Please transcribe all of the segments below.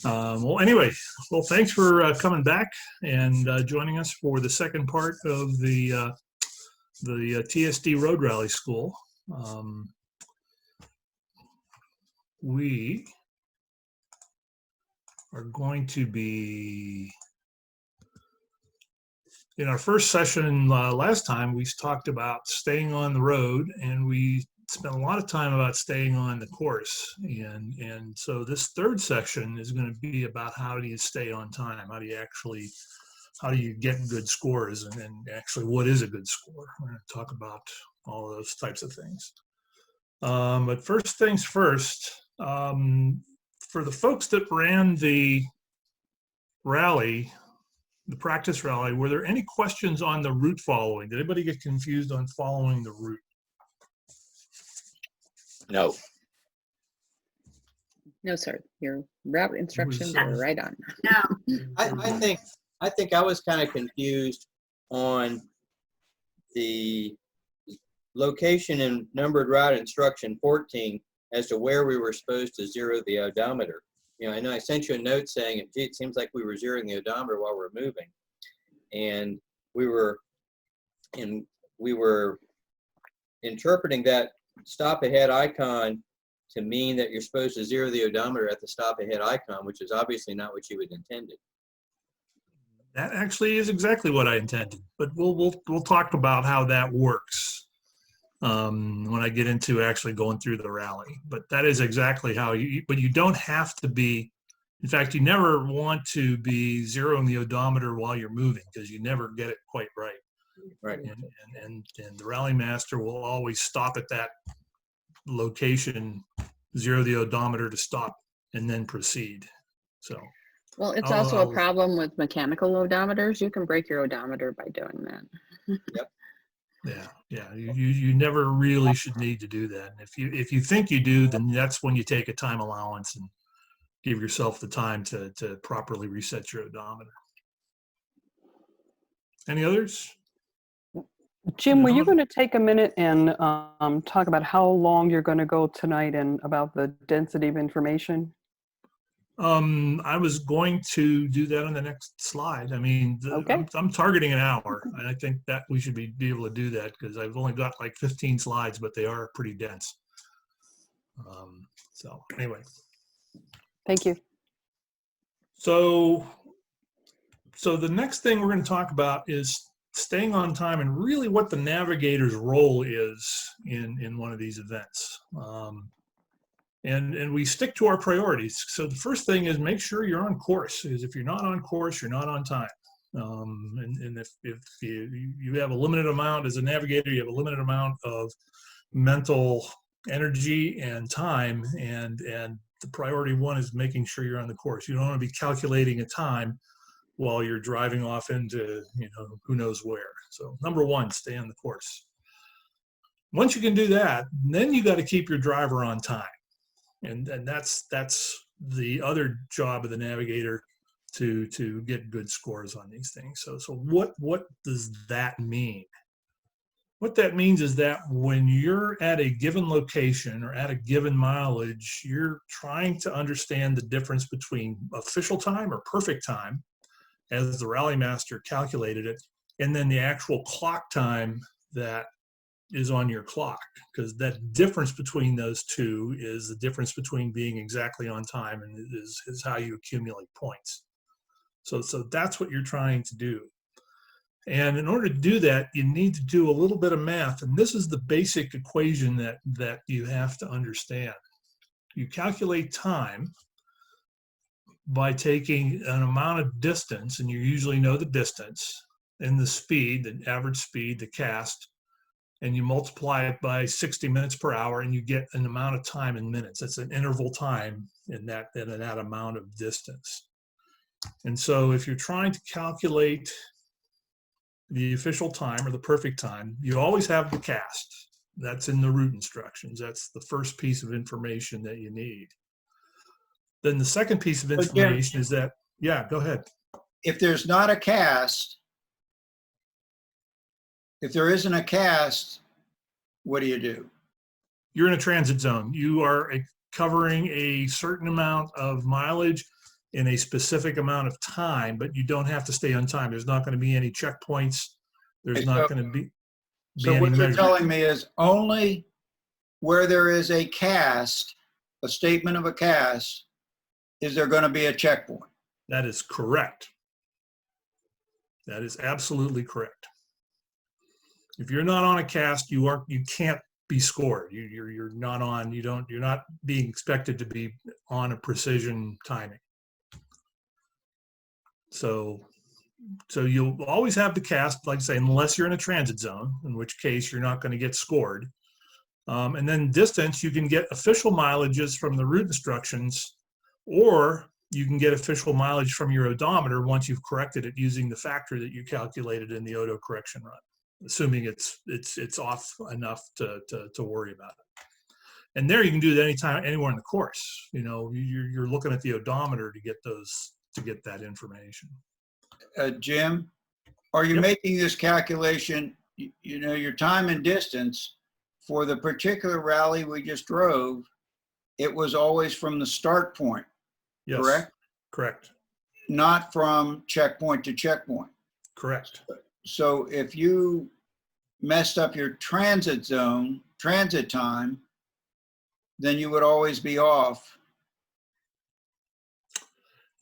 Well, anyway, well, thanks for coming back and joining us for the second part of the TSD Road Rally School. We are going to be, in our first session last time, we talked about staying on the road, and we spent a lot of time about staying on the course. And so this third section is going to be about how do you stay on time? How do you get good scores? And actually, what is a good score? We're going to talk about all of those types of things. But first things first, for the folks that ran the rally, the practice rally, were there any questions on the route following? Did anybody get confused on following the route? No. No, sir. Your route instructions are right on. No. I think I was kind of confused on the location and numbered route instruction 14 as to where we were supposed to zero the odometer. You know, I know I sent you a note saying, gee, it seems like we were zeroing the odometer while we're moving. And we were interpreting that stop ahead icon to mean that you're supposed to zero the odometer at the stop ahead icon, which is obviously not what you had intended. That actually is exactly what I intended, but we'll talk about how that works when I get into actually going through the rally. But that is exactly how but you don't have to be. In fact, you never want to be zeroing the odometer while you're moving, because you never get it quite right. Right. And the rally master will always stop at that location, zero the odometer to stop, and then proceed. So. Well, it's also a problem with mechanical odometers. You can break your odometer by doing that. Yep. Yeah. You never really should need to do that. And if you think you do, then that's when you take a time allowance and give yourself the time to properly reset your odometer. Any others? Jim, were you going to take a minute and talk about how long you're going to go tonight and about the density of information? I was going to do that on the next slide. I mean, Okay. I'm targeting an hour, and I think that we should be able to do that because I've only got like 15 slides, but they are pretty dense. So anyway. Thank you. So the next thing we're going to talk about is staying on time and really what the navigator's role is in one of these events. And we stick to our priorities. So the first thing is make sure you're on course, because if you're not on course, you're not on time. And if you have a limited amount as a navigator, you have a limited amount of mental energy and time, and the priority one is making sure you're on the course. You don't want to be calculating a time while you're driving off into, who knows where. So number one, stay on the course. Once you can do that, then you got to keep your driver on time. And that's the other job of the navigator, to get good scores on these things. So what does that mean? What that means is that when you're at a given location or at a given mileage, you're trying to understand the difference between official time or perfect time, as the rally master calculated it, and then the actual clock time that is on your clock, because that difference between those two is the difference between being exactly on time, and is how you accumulate points. So that's what you're trying to do. And in order to do that, you need to do a little bit of math. And this is the basic equation that you have to understand. You calculate time by taking an amount of distance, and you usually know the distance, and the speed, the average speed, the cast, and you multiply it by 60 minutes per hour, and you get an amount of time in minutes. That's an interval time in that amount of distance. And so if you're trying to calculate the official time or the perfect time, you always have the cast. That's in the route instructions. That's the first piece of information that you need. Then the second piece of information is that, yeah, go ahead. If there's not a cast, if there isn't a cast, what do you do? You're in a transit zone. You are covering a certain amount of mileage in a specific amount of time, but you don't have to stay on time. There's not going to be any checkpoints. There's Okay, not so- going to be So any what you're measurement. telling me is only where there is a cast, a statement of a cast, is there going to be a checkpoint? That is correct. That is absolutely correct. If you're not on a cast, you can't be scored. You're not on. You're not being expected to be on a precision timing. So you'll always have the cast, like I say, unless you're in a transit zone, in which case you're not going to get scored. And then distance, you can get official mileages from the route instructions, or you can get official mileage from your odometer once you've corrected it using the factor that you calculated in the odo correction run, assuming it's off enough to worry about it. And there you can do that anytime, anywhere in the course. You know, you're looking at the odometer to get that information. Jim, are you Yep. making this calculation, you know, your time and distance for the particular rally we just drove, it was always from the start point, Yes. correct? Correct. Not from checkpoint to checkpoint. Correct. So if you messed up your transit zone, transit time, then you would always be off.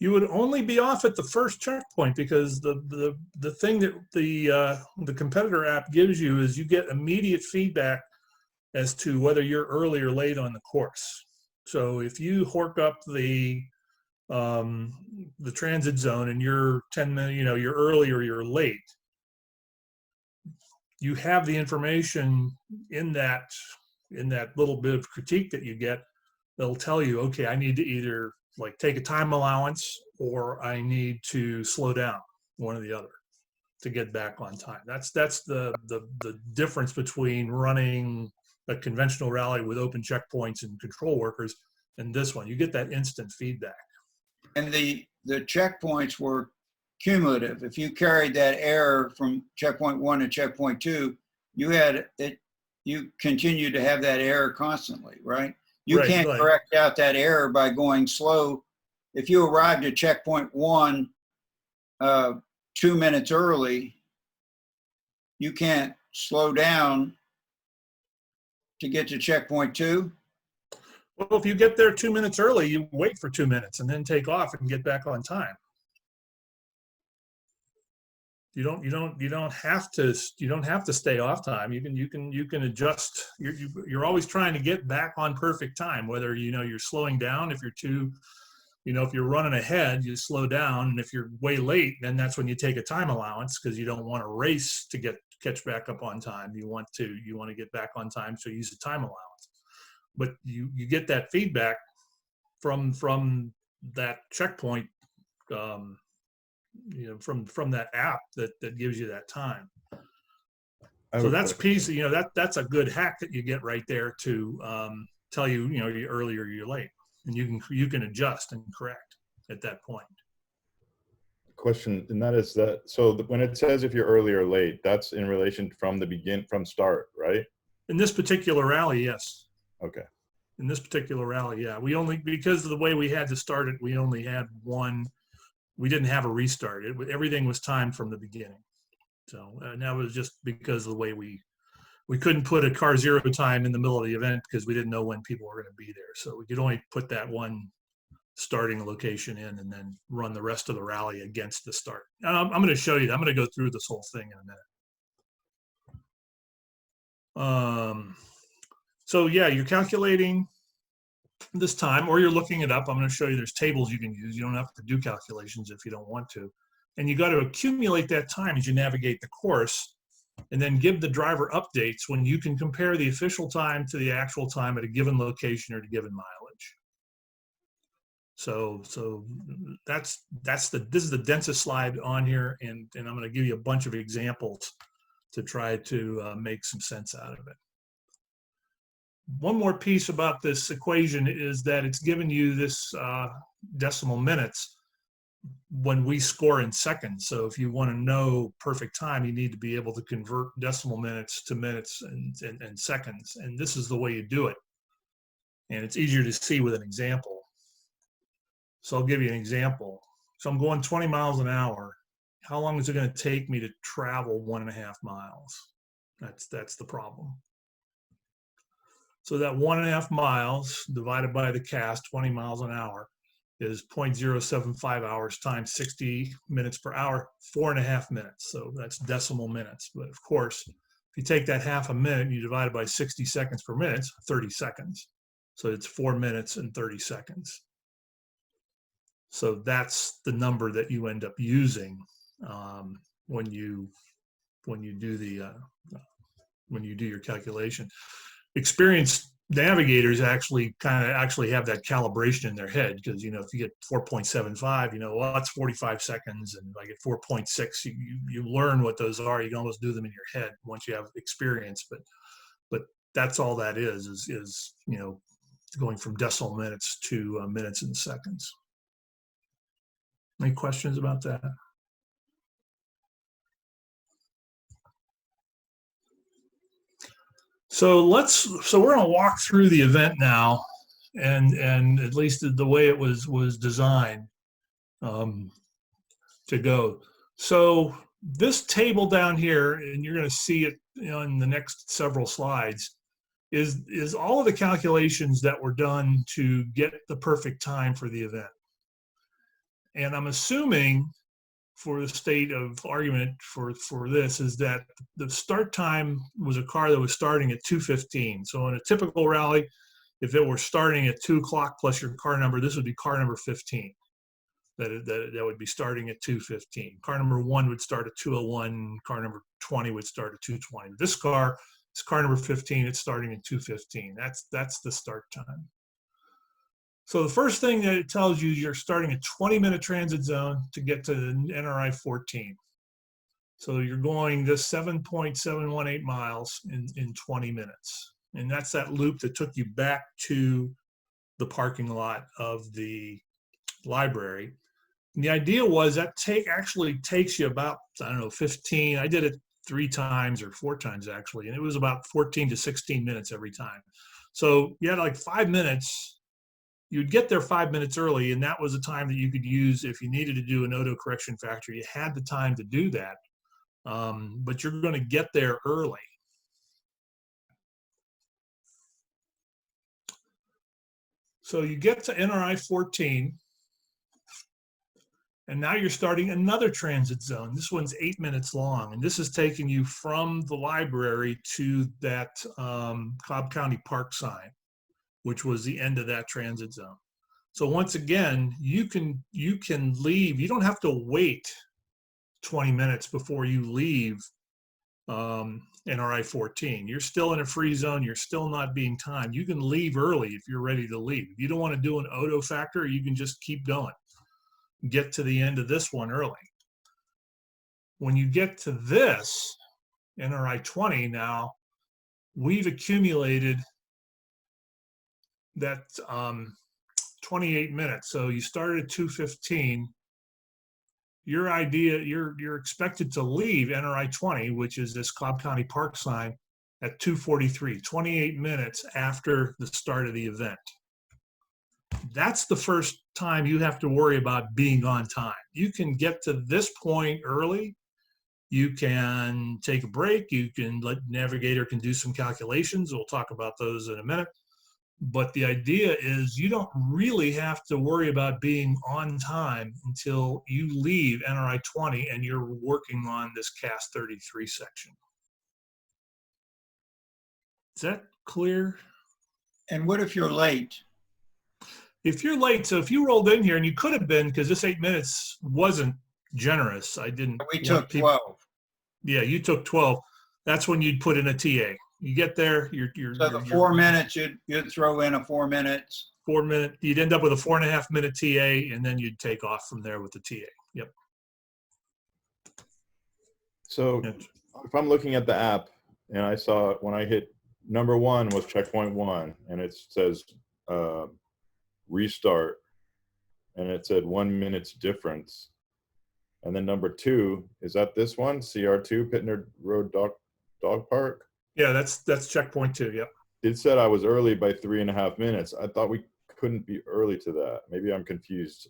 You would only be off at the first checkpoint, because the thing that the competitor app gives you is you get immediate feedback as to whether you're early or late on the course. So if you hork up the transit zone and you're 10 minutes, you know, you're early or you're late, you have the information in that little bit of critique that you get. They'll tell you, okay, I need to either like take a time allowance or I need to slow down, one or the other, to get back on time. That's the difference between running a conventional rally with open checkpoints and control workers and this one. You get that instant feedback. And the checkpoints were cumulative. If you carried that error from checkpoint 1 to checkpoint 2, you continue to have that error constantly, right? You Right, can't right. correct out that error by going slow. If you arrived at checkpoint 1 2 minutes early, you can't slow down to get to checkpoint 2. Well, if you get there 2 minutes early, you wait for 2 minutes and then take off and get back on time. You don't have to stay off time. You can adjust. You're always trying to get back on perfect time, whether you're slowing down. If if you're running ahead, you slow down, and if you're way late, then that's when you take a time allowance, because you don't want to race to catch back up on time. You want to get back on time, so you use a time allowance. But you get that feedback from that checkpoint, from that app that gives you that time. So that's a piece, that's a good hack that you get right there to tell you, you're early or you're late, and you can adjust and correct at that point. Question, and that is that, so when it says if you're early or late, that's in relation from start, right? In this particular rally, yes. Okay. In this particular rally, yeah. Because of the way we had to start it, we only had one. We didn't have a restart. Everything was timed from the beginning. So, and that was just because of the way we couldn't put a car zero time in the middle of the event, because we didn't know when people were going to be there. So we could only put that one starting location in and then run the rest of the rally against the start. I'm going to show you. I'm going to go through this whole thing in a minute. So yeah, you're calculating this time, or you're looking it up. I'm going to show you there's tables you can use. You don't have to do calculations if you don't want to. And you got to accumulate that time as you navigate the course, and then give the driver updates when you can compare the official time to the actual time at a given location or a given mileage. So this is the densest slide on here, and I'm going to give you a bunch of examples to try to make some sense out of it. One more piece about this equation is that it's giving you this decimal minutes when we score in seconds. So if you want to know perfect time, you need to be able to convert decimal minutes to minutes and seconds. And this is the way you do it. And it's easier to see with an example. So I'll give you an example. So I'm going 20 miles an hour. How long is it going to take me to travel 1.5 miles? That's the problem. So that 1.5 miles divided by the cast, 20 miles an hour, is 0.075 hours times 60 minutes per hour, 4.5 minutes. So that's decimal minutes. But of course, if you take that half a minute and you divide it by 60 seconds per minute, it's 30 seconds. So it's 4 minutes and 30 seconds. So that's the number that you end up using when you do your calculation. Experienced navigators actually have that calibration in their head, because if you get 4.75, well, that's 45 seconds, and if I get 4.6, you learn what those are. You can almost do them in your head once you have experience, but that's all that is going from decimal minutes to minutes and seconds. Any questions about that? So we're going to walk through the event now, and at least the way it was designed to go. So this table down here, and you're going to see it in the next several slides, is all of the calculations that were done to get the perfect time for the event. And I'm assuming, for the state of argument for this, is that the start time was a car that was starting at 2:15. So in a typical rally, if it were starting at 2 o'clock plus your car number, this would be car number 15. That would be starting at 2:15. Car number 1 would start at 2:01. Car number 20 would start at 2:20. This car is car number 15. It's starting at 2:15. That's the start time. So the first thing that it tells you, you're starting a 20-minute transit zone to get to the NRI 14. So you're going this 7.718 miles in 20 minutes. And that's that loop that took you back to the parking lot of the library. And the idea was that actually takes you about, 15. I did it 3 times or 4 times actually, and it was about 14 to 16 minutes every time. So you had like 5 minutes. You'd get there 5 minutes early, and that was the time that you could use if you needed to do an auto correction factor. You had the time to do that, but you're going to get there early. So you get to NRI 14, and now you're starting another transit zone. This one's 8 minutes long, and this is taking you from the library to that Cobb County Park sign, which was the end of that transit zone. So once again, you can leave. You don't have to wait 20 minutes before you leave NRI 14. You're still in a free zone. You're still not being timed. You can leave early if you're ready to leave. If you don't want to do an auto factor, you can just keep going. Get to the end of this one early. When you get to this, NRI 20 now, we've accumulated that 28 minutes. So you started at 2:15. You're expected to leave NRI 20, which is this Cobb County Park sign, at 2:43, 28 minutes after the start of the event. That's the first time you have to worry about being on time. You can get to this point early. You can take a break. You can let Navigator can do some calculations. We'll talk about those in a minute. But the idea is you don't really have to worry about being on time until you leave NRI 20 and you're working on this CAS 33 section. Is that clear? And what if you're late? If you're late, so if you rolled in here, and you could have been, because this 8 minutes wasn't generous. I didn't. We took 12. Yeah, you took 12. That's when you'd put in a TA. You get there, So the 4 minutes, you'd throw in a 4 minutes. 4 minute, you'd end up with a 4.5 minute TA, and then you'd take off from there with the TA. Yep. So if I'm looking at the app and I saw when I hit number 1 was checkpoint 1, and it says restart, and it said 1 minute's difference. And then number 2, is that this one? CR2, Pittner Road Dog Park? Yeah, that's checkpoint 2. Yep. it said I was early by 3.5 minutes. I thought we couldn't be early to that. Maybe I'm confused.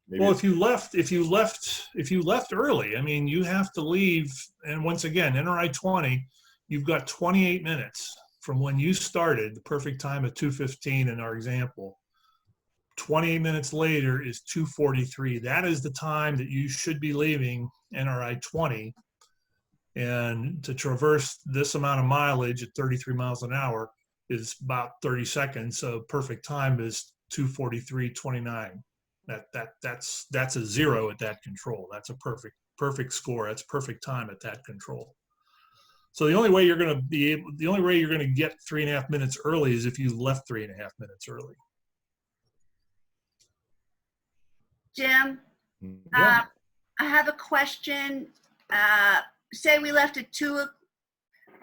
Maybe Well, it's- if you left early, I mean, you have to leave. And once again, NRI 20, you've got 28 minutes from when you started, the perfect time at 2:15 in our example. 28 minutes later is 2:43. That is the time that you should be leaving NRI 20. And to traverse this amount of mileage at 33 miles an hour is about 30 seconds. So perfect time is 2:43.29. That's a 0 at that control. That's a perfect score. That's perfect time at that control. So the only way you're going to get 3.5 minutes early is if you left 3.5 minutes early. Jim, Yeah. I have a question. Say we left at 2,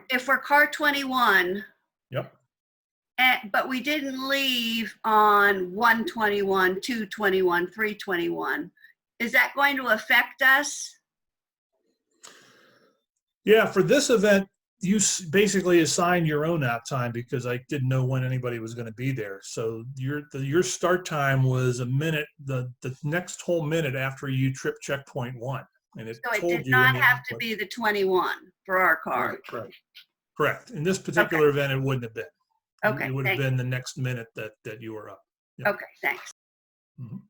if we're car 21, Yep. but we didn't leave on 121, 221, 321. Is that going to affect us? Yeah, for this event, you basically assigned your own out time because I didn't know when anybody was going to be there. So your start time was a minute, the next whole minute after you tripped checkpoint 1. And it So it told did you in not the have to output. be the 21 for our car. Correct. In this particular event, it wouldn't have been. Okay, It would have thank been the next minute that you were up. Yeah. Okay, thanks. Mhm.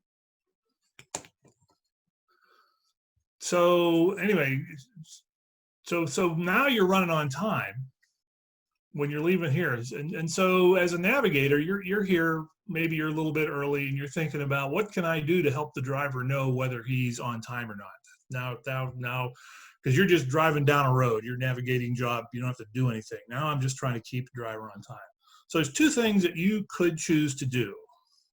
So anyway, so now you're running on time when you're leaving here. And so as a navigator, you're here, maybe you're a little bit early and you're thinking about what can I do to help the driver know whether he's on time or not. Now, because you're just driving down a road, your navigating job, you don't have to do anything. Now I'm just trying to keep the driver on time. So there's 2 things that you could choose to do.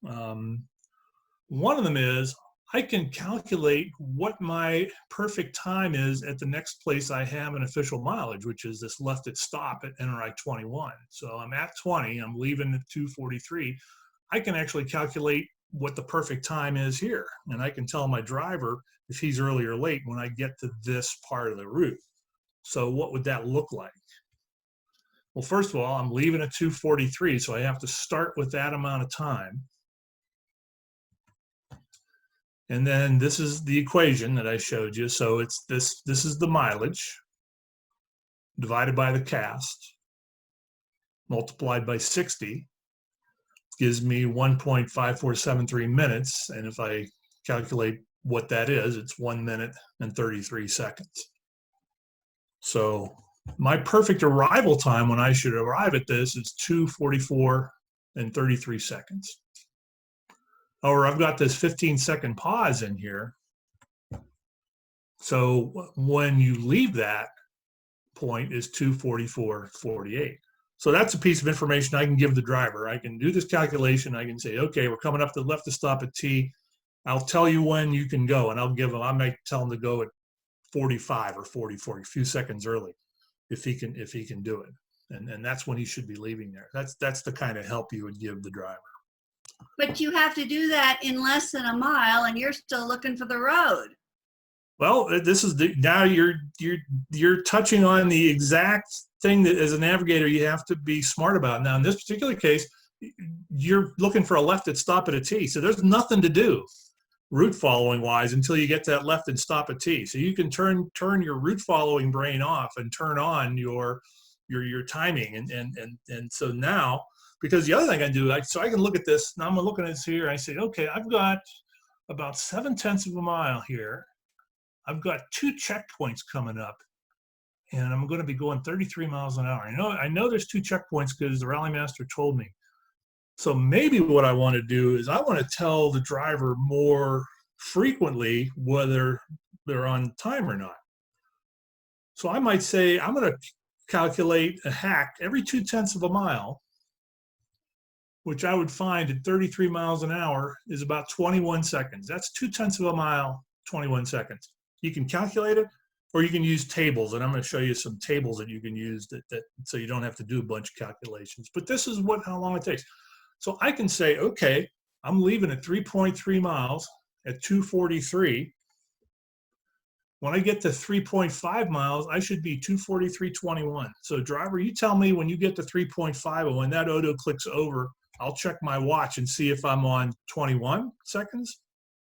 One of them is I can calculate what my perfect time is at the next place I have an official mileage, which is this left at stop at NRI 21. So I'm at 20, I'm leaving at 2:43. I can actually calculate what the perfect time is here. And I can tell my driver if he's early or late when I get to this part of the route. So what would that look like? Well, first of all, I'm leaving at 2:43, so I have to start with that amount of time. And then this is the equation that I showed you. So it's this is the mileage divided by the cast, multiplied by 60, gives me 1.5473 minutes. And if I calculate what that is, it's 1 minute and 33 seconds. So my perfect arrival time when I should arrive at this is 2:44 and 33 seconds. Or I've got this 15-second pause in here. So when you leave that point is 2:44.48. So that's a piece of information I can give the driver. I can do this calculation. I can say, okay, we're coming up to the left to stop at T. I'll tell you when you can go, and I might tell him to go at 45 or 44, a few seconds early, if he can do it. And that's when he should be leaving there. That's the kind of help you would give the driver. But you have to do that in less than a mile and you're still looking for the road. Well, this is now you're touching on the exact thing that as a navigator you have to be smart about. Now in this particular case, you're looking for a left at stop at a T, so there's nothing to do route following wise until you get to that left and stop at T. So you can turn your route following brain off and turn on your timing and so now, because the other thing I do, so I can look at this. Now I'm looking at this here. I say, okay, I've got about 7/10 of a mile here. I've got 2 checkpoints coming up, and I'm going to be going 33 miles an hour. I know there's 2 checkpoints because the rally master told me. So maybe what I want to do is I want to tell the driver more frequently whether they're on time or not. So I might say I'm going to calculate a hack every 2/10 of a mile, which I would find at 33 miles an hour is about 21 seconds. That's 2/10 of a mile, 21 seconds. You can calculate it, or you can use tables, and I'm going to show you some tables that you can use that so you don't have to do a bunch of calculations. But this is how long it takes. So I can say, okay, I'm leaving at 3.3 miles at 2:43. When I get to 3.5 miles, I should be 243.21. So driver, you tell me when you get to 3.5, and when that odo clicks over, I'll check my watch and see if I'm on 21 seconds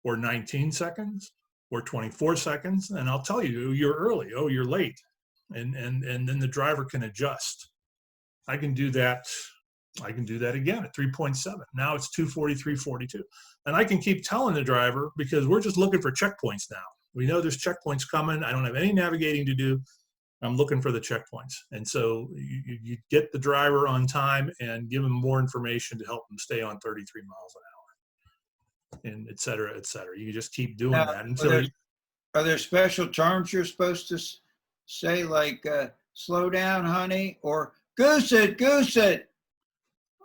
or 19 seconds or 24 seconds. And I'll tell you, you're early. Oh, you're late. And then the driver can adjust. I can do that. I can do that again at 3.7. Now it's 243.42. And I can keep telling the driver, because we're just looking for checkpoints now. We know there's checkpoints coming. I don't have any navigating to do. I'm looking for the checkpoints. And so you get the driver on time and give them more information to help them stay on 33 miles an hour, and et cetera, et cetera. You just keep doing Now, that until you, Are there special terms you're supposed to say, like slow down, honey, or goose it, goose it?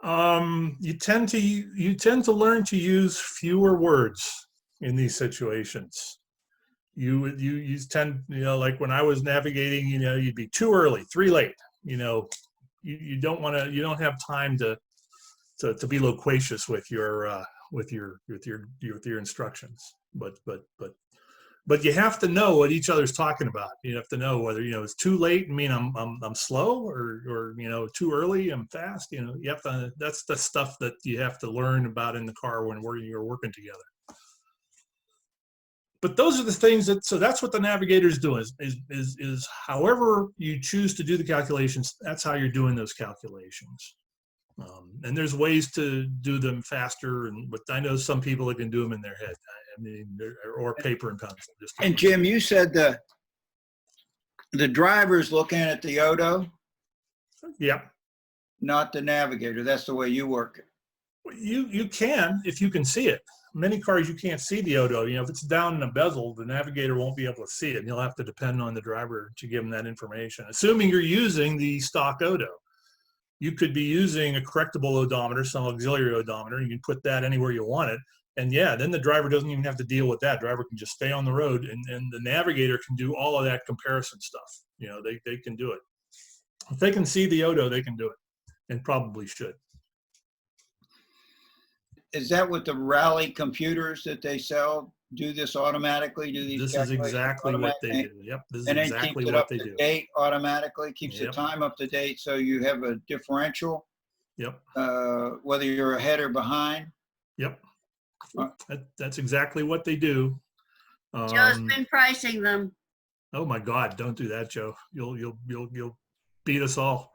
you tend to learn to use fewer words in these situations. You tend, like when I was navigating, you'd be too early, 3 late. You don't have time to be loquacious with your instructions. But you have to know what each other's talking about. You have to know whether it's too late and mean I'm slow, or too early I'm fast. You have to. That's the stuff that you have to learn about in the car when you're working together. But those are the things so that's what the navigator's doing is however you choose to do the calculations, that's how you're doing those calculations. And there's ways to do them faster, but I know some people that can do them in their head. I mean, or paper and pencil. And Jim, you said the driver's looking at the odo, Yeah. not the navigator. That's the way you work it. You can, if you can see it. Many cars you can't see the odo. If it's down in a bezel, the navigator won't be able to see it, and you'll have to depend on the driver to give them that information. Assuming you're using the stock odo, you could be using a correctable odometer, some auxiliary odometer. You can put that anywhere you want it, and then the driver doesn't even have to deal with that. Driver can just stay on the road, and the navigator can do all of that comparison stuff. They can do it. If they can see the odo, they can do it, and probably should. Is that what the Rally computers that they sell do this automatically? Do these? This is exactly what they do. Yep, this is exactly what they do. And then keeps it up to date automatically, keeps the time up to date, so you have a differential. Yep. Whether you're ahead or behind. Yep. That's exactly what they do. Joe's been pricing them. Oh my God! Don't do that, Joe. You'll beat us all.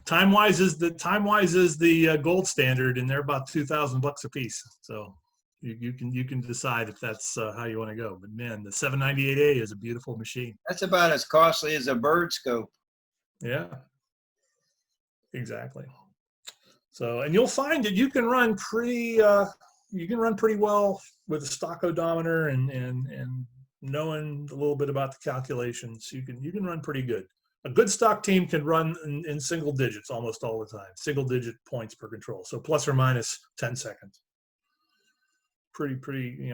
Time-wise is the gold standard, and they're about $2,000 a piece. So you can decide if that's how you want to go. But man, the 798A is a beautiful machine. That's about as costly as a bird scope. Yeah, exactly. So, and you'll find that you can run pretty well with a stock odometer and knowing a little bit about the calculations. You can run pretty good. A good stock team can run in single digits almost all the time, single digit points per control. So plus or minus 10 seconds. Pretty,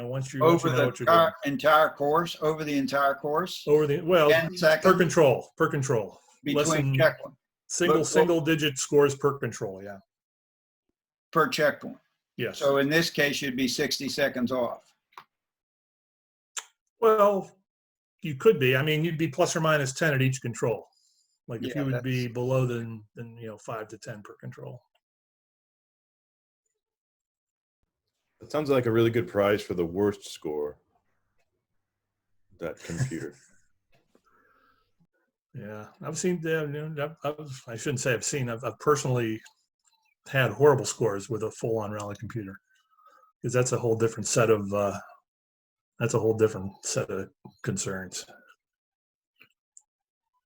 once you Over know what you're doing. entire course, over the entire course? Over the, well, 10 seconds? Per control. Between checkpoint. Single digit scores per control, yeah. Per checkpoint. Yes. So in this case, you'd be 60 seconds off. Well, you could be. I mean, you'd be plus or minus 10 at each control. Like if you would be below than 5 to 10 per control. That sounds like a really good prize for the worst score. That computer. Yeah, I've seen. I shouldn't say I've seen. I've personally had horrible scores with a full-on rally computer, because that's a whole different set of concerns.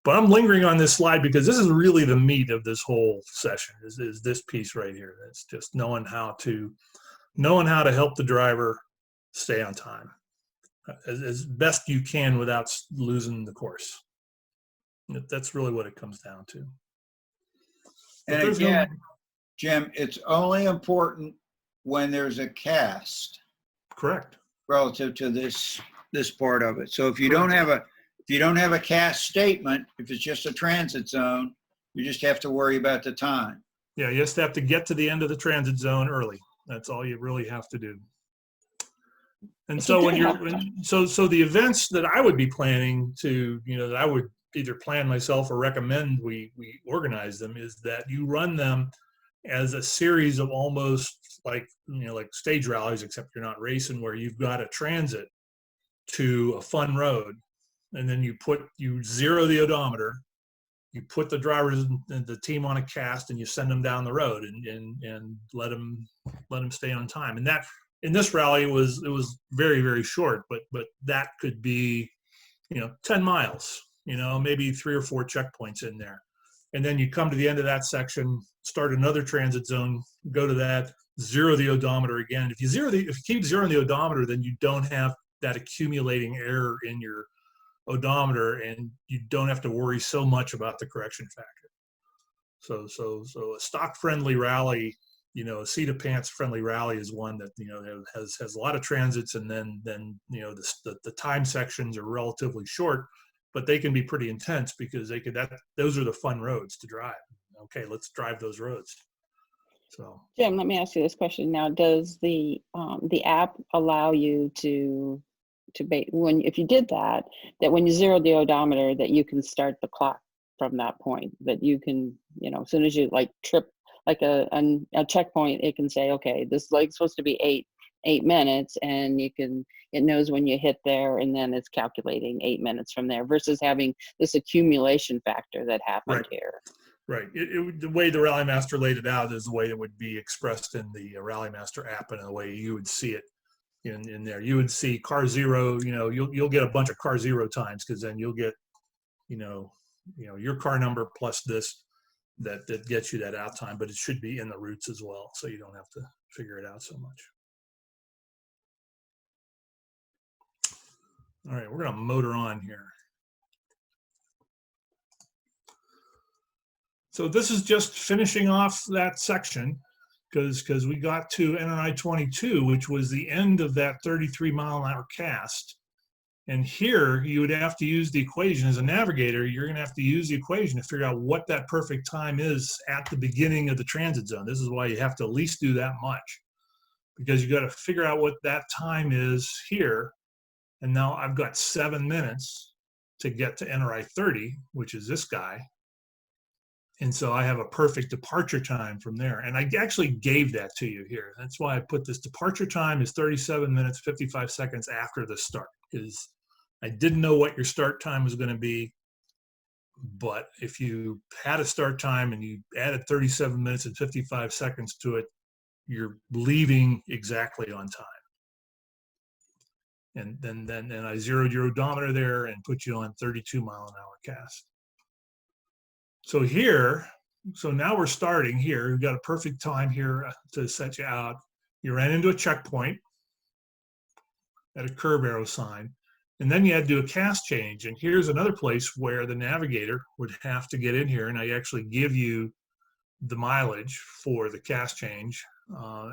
But I'm lingering on this slide because this is really the meat of this whole session. Is this piece right here? It's just knowing how to help the driver stay on time as best you can without losing the course. That's really what it comes down to. And again, Jim, it's only important when there's a cast. Correct. Relative to this part of it. So if you don't have a cast statement, if it's just a transit zone, you just have to worry about the time. Yeah, you just have to get to the end of the transit zone early. That's all you really have to do. And If so you when do you're, have- so the events that I would be planning to, that I would either plan myself or recommend we organize them is that you run them as a series of almost like, like stage rallies, except you're not racing, where you've got a transit to a fun road. And then you zero the odometer, you put the drivers and the team on a cast, and you send them down the road and let them stay on time. And that in this rally it was very, very short, but that could be 10 miles, maybe 3 or 4 checkpoints in there. And then you come to the end of that section, start another transit zone, go to that, zero the odometer again. If you keep zeroing the odometer, then you don't have that accumulating error in your odometer, and you don't have to worry so much about the correction factor. So a stock friendly rally, a seat of pants friendly rally is one that has a lot of transits, and then the time sections are relatively short, but they can be pretty intense because those are the fun roads to drive. Okay, let's drive those roads. So Jim, let me ask you this question now. Does the app allow you to if you did that when you zero the odometer, that you can start the clock from that point, that you can, as soon as you like trip like a checkpoint, it can say, okay, this leg's supposed to be 8 minutes, and it knows when you hit there, and then it's calculating 8 minutes from there, versus having this accumulation factor that happened Right. here. Right. The way the Rally Master laid it out is the way it would be expressed in the Rally Master app, and the way you would see it in there. You would see car zero, you'll get a bunch of car zero times, because then you'll get, your car number plus this, that gets you that out time, but it should be in the routes as well, so you don't have to figure it out so much. All right, we're going to motor on here. So this is just finishing off that section, because we got to NRI 22, which was the end of that 33-mile-an-hour cast. And here you would have to use the equation. As a navigator, you're going to have to use the equation to figure out what that perfect time is at the beginning of the transit zone. This is why you have to at least do that much, because you got to figure out what that time is here. And now I've got 7 minutes to get to NRI 30, which is this guy. And so I have a perfect departure time from there. And I actually gave that to you here. That's why I put this departure time is 37 minutes, 55 seconds after the start, because I didn't know what your start time was going to be. But if you had a start time and you added 37 minutes and 55 seconds to it, you're leaving exactly on time. And then I zeroed your odometer there and put you on 32-mile-an-hour cast. So now we're starting here. We've got a perfect time here to set you out. You ran into a checkpoint at a curve arrow sign, and then you had to do a cast change. And here's another place where the navigator would have to get in here, and I actually give you the mileage for the cast change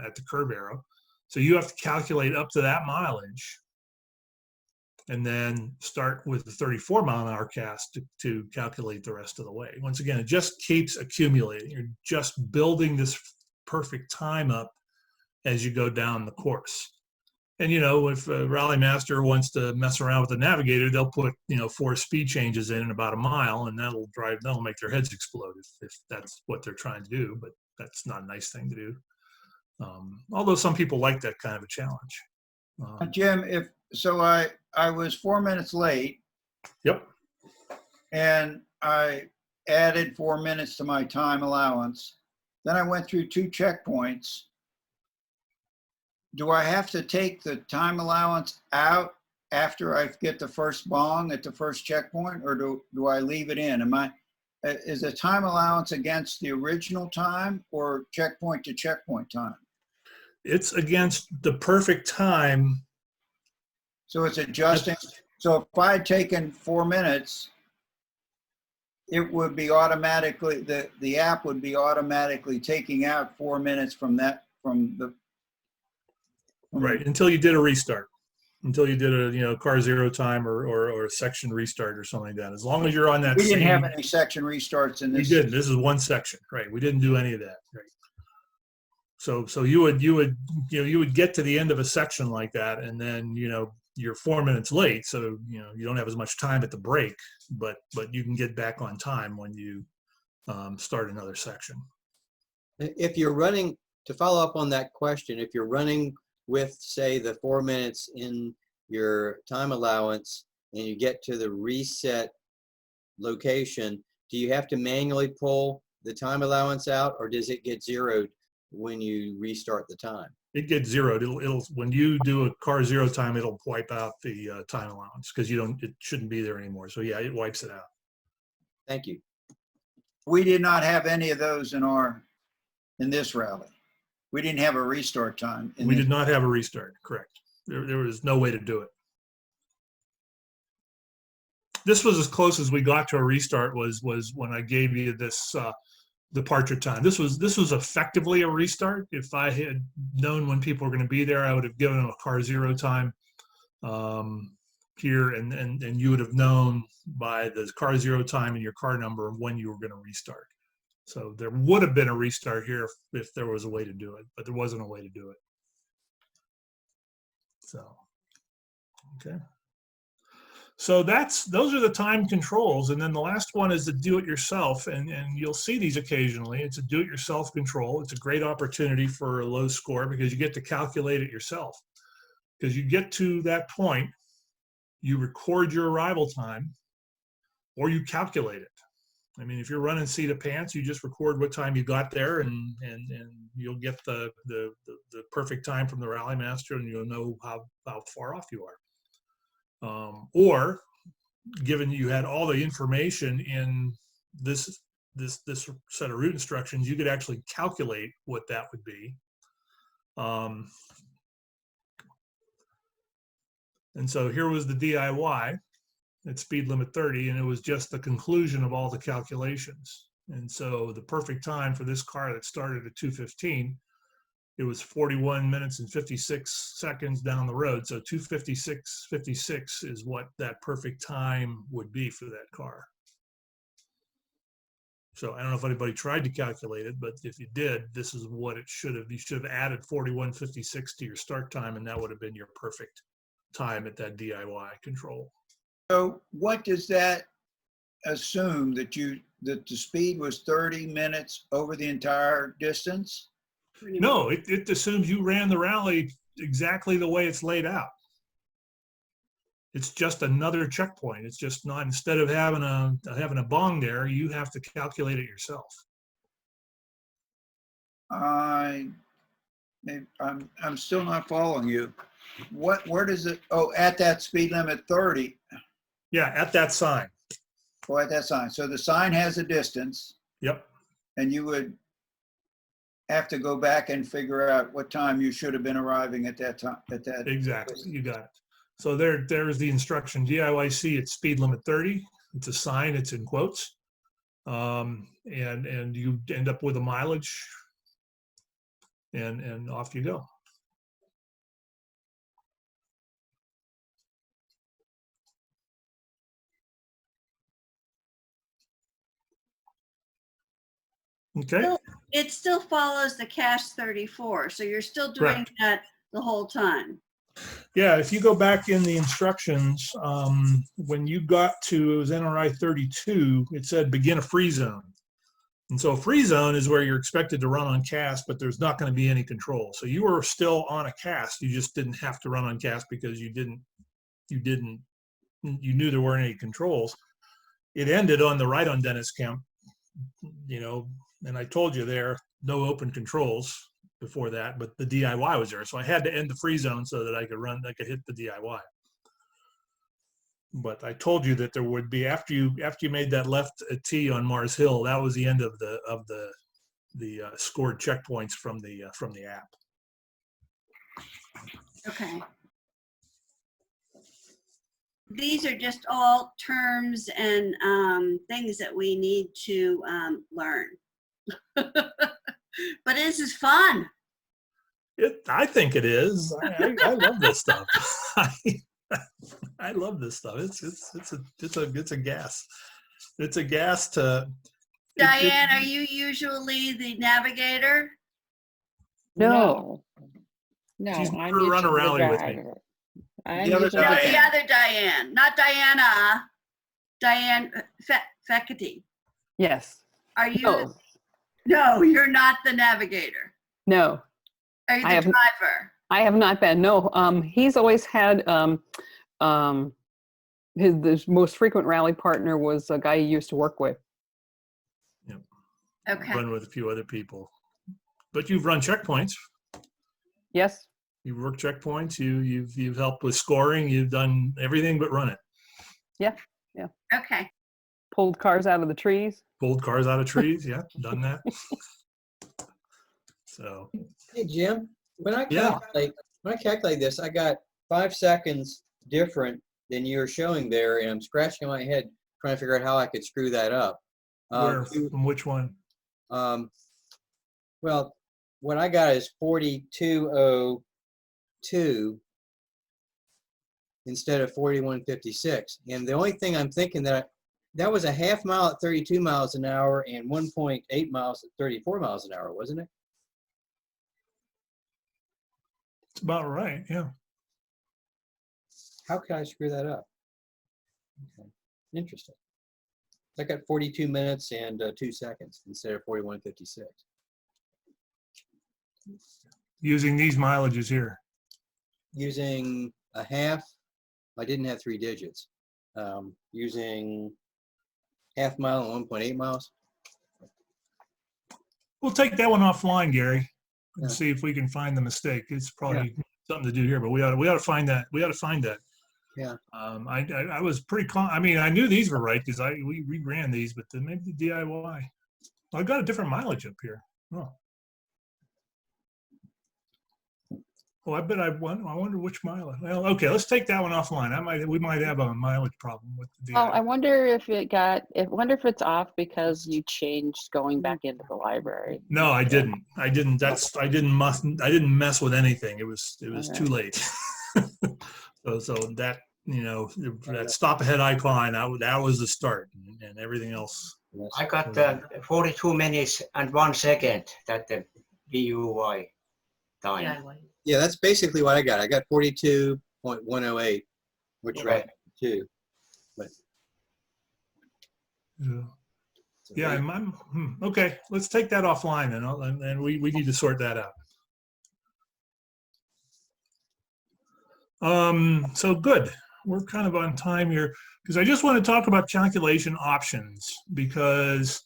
at the curve arrow. So you have to calculate up to that mileage, and then start with the 34-mile-an-hour cast to calculate the rest of the way. Once again, it just keeps accumulating. You're just building this perfect time up as you go down the course. And, if a Rally Master wants to mess around with the navigator, they'll put, 4 speed changes in about a mile, and that'll make their heads explode if that's what they're trying to do. But that's not a nice thing to do. Although some people like that kind of a challenge. Jim, I was 4 minutes late. Yep. And I added 4 minutes to my time allowance. Then I went through 2 checkpoints. Do I have to take the time allowance out after I get the first bong at the first checkpoint, or do I leave it in? Is the time allowance against the original time or checkpoint to checkpoint time? It's against the perfect time. So it's adjusting. So if I had taken 4 minutes, it would be automatically, the app would be automatically taking out 4 minutes from Right, until you did a restart, until you did a car zero time or a section restart or something like that. As long as you're on that We didn't have any section restarts in this. We didn't. This is one section, right? We didn't do any of that, right? So you would get to the end of a section like that, and then you're 4 minutes late, so you don't have as much time at the break, but you can get back on time when you start another section. If you're running, to follow up on that question, if you're running with, say, the 4 minutes in your time allowance and you get to the reset location, do you have to manually pull the time allowance out, or does it get zeroed when you restart the time? It gets zeroed. It'll when you do a car zero time, it'll wipe out the time allowance because it shouldn't be there anymore. So yeah, it wipes it out. Thank you. We did not have any of those in this rally. We didn't have a restart time. We did not have a restart, correct. There was no way to do it. This was as close as we got to a restart was when I gave you this departure time. This was effectively a restart. If I had known when people were going to be there, I would have given them a car zero time here, and you would have known by the car zero time and your car number when you were going to restart. So there would have been a restart here if there was a way to do it, but there wasn't a way to do it. So, okay. So those are the time controls. And then the last one is the do-it-yourself. And you'll see these occasionally. It's a do-it-yourself control. It's a great opportunity for a low score because you get to calculate it yourself. Because you get to that point, you record your arrival time, or you calculate it. I mean, if you're running seat of pants, you just record what time you got there, and you'll get the perfect time from the rally master, and you'll know how far off you are. Or, given you had all the information in this set of route instructions, you could actually calculate what that would be. And so here was the DIY at speed limit 30, and it was just the conclusion of all the calculations. And so the perfect time for this car that started at 2:15, it was 41 minutes and 56 seconds down the road. So 2:56.56 is what that perfect time would be for that car. So I don't know if anybody tried to calculate it, but if you did, this is what it should have. You should have added 41:56 to your start time, and that would have been your perfect time at that DIY control. So what does that assume, that the speed was 30 minutes over the entire distance? No, it assumes you ran the rally exactly the way it's laid out. It's just another checkpoint. It's just not, instead of having a bong there, you have to calculate it yourself. I'm still not following you. Where does it, oh, at that speed limit 30? Yeah, at that sign. Oh, at that sign. So the sign has a distance. Yep. And you would have to go back and figure out what time you should have been arriving at that time. Exactly, you got it. So there's the instruction, DIYC at speed limit 30. It's a sign, it's in quotes. And you end up with a mileage, and off you go. Okay. So it still follows the cash 34. So you're still doing Correct. that the whole time. Yeah, if you go back in the instructions, when you got to, it was NRI 32, it said begin a free zone. And so a free zone is where you're expected to run on cast, but there's not going to be any control. So you were still on a cast. You just didn't have to run on cast because you knew there weren't any controls. It ended on the right on Dennis Kemp, and I told you there, no open controls before that, but the DIY was there. So I had to end the free zone so that I could hit the DIY. But I told you that there would be, after you made that left T on Mars Hill, that was the end of the scored checkpoints from the app. Okay. These are just all terms and things that we need to learn. But this is fun. I think it is. I love this stuff. I love this stuff. It's a gas. It's a gas to. Diane, are you usually the navigator? No. No, She's I'm never run a usually the rally with me. driver. I'm The other usually No, the Diane. the other Diane, not Diana. Diane Feteke. Yes. Are you? No. No, you're not the navigator. No. Are you I the have- driver? I have not been. No. He's always had his most frequent rally partner was a guy he used to work with. Okay. Run with a few other people. But you've run checkpoints. Yes. You've worked checkpoints. You've helped with scoring. You've done everything but run it. Okay. Pulled cars out of the trees. Pulled cars out of trees. Yeah, done that. So Hey, Jim, when I Yeah. calculate this, I got 5 seconds different than you're showing there, and I'm scratching my head trying to figure out how I could screw that up. where from which one? Well, what I got is 4202 instead of 4156. And the only thing I'm thinking that was a half mile at 32 miles an hour and 1.8 miles at 34 miles an hour, wasn't it? It's about right. Yeah. How can I screw that up? Okay. Interesting. I got 42 minutes and 2 seconds instead of 41:56. Using these mileages here. Using a half, I didn't have 3 digits. Using half mile and 1.8 miles. We'll take that one offline, Gary, and Yeah. see if we can find the mistake. It's probably something to do here, but we ought to find that. We ought to find that. Yeah. I was pretty I mean, I knew these were right because we ran these, but then maybe the DIY. I got a different mileage up here. Oh. Oh, I bet I wonder which mileage. Well, okay, let's take that one offline. We might have a mileage problem with the Oh, I DIY. wonder if it's off because you changed going back into the library. No, I didn't. I didn't mess with anything. It was too late. so that, that stop ahead icon, that was the start, and everything else. I got 42 minutes and 1 second that the DUI time. Yeah, that's basically what I got. I got 42.108, which is Right. 2. Yeah, okay. Let's take that offline then, and we need to sort that out. So good. We're kind of on time here because I just want to talk about calculation options, because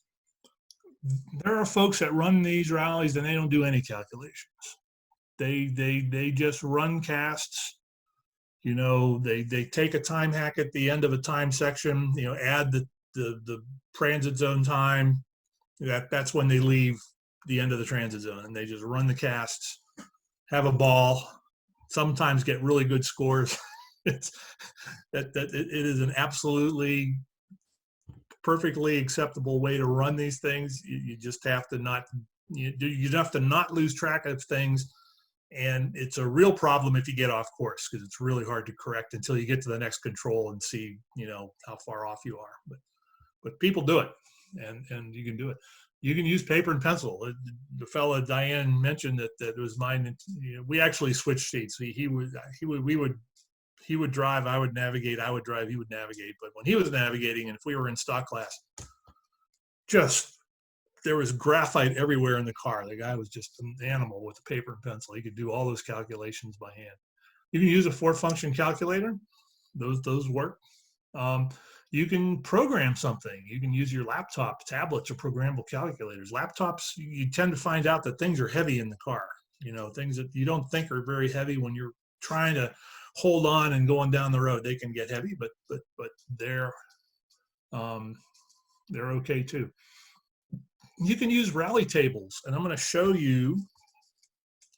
there are folks that run these rallies and they don't do any calculations. They just run casts. They take a time hack at the end of a time section, add the transit zone time. That's when they leave the end of the transit zone, and they just run the casts, have a ball, sometimes get really good scores. It is an absolutely perfectly acceptable way to run these things. You just have to not lose track of things. And it's a real problem if you get off course, because it's really hard to correct until you get to the next control and see, how far off you are. But people do it, and you can do it. You can use paper and pencil. The fella Diane mentioned that was mine. We actually switched seats. He would drive, I would navigate. I would drive, he would navigate. But when he was navigating, and if we were in stock class, there was graphite everywhere in the car. The guy was just an animal with a paper and pencil. He could do all those calculations by hand. You can use a 4-function calculator. Those work. You can program something. You can use your laptop. Tablets are programmable calculators. Laptops, you tend to find out that things are heavy in the car. Things that you don't think are very heavy when you're trying to hold on and going down the road. They can get heavy, but they're okay too. You can use rally tables, and I'm going to show you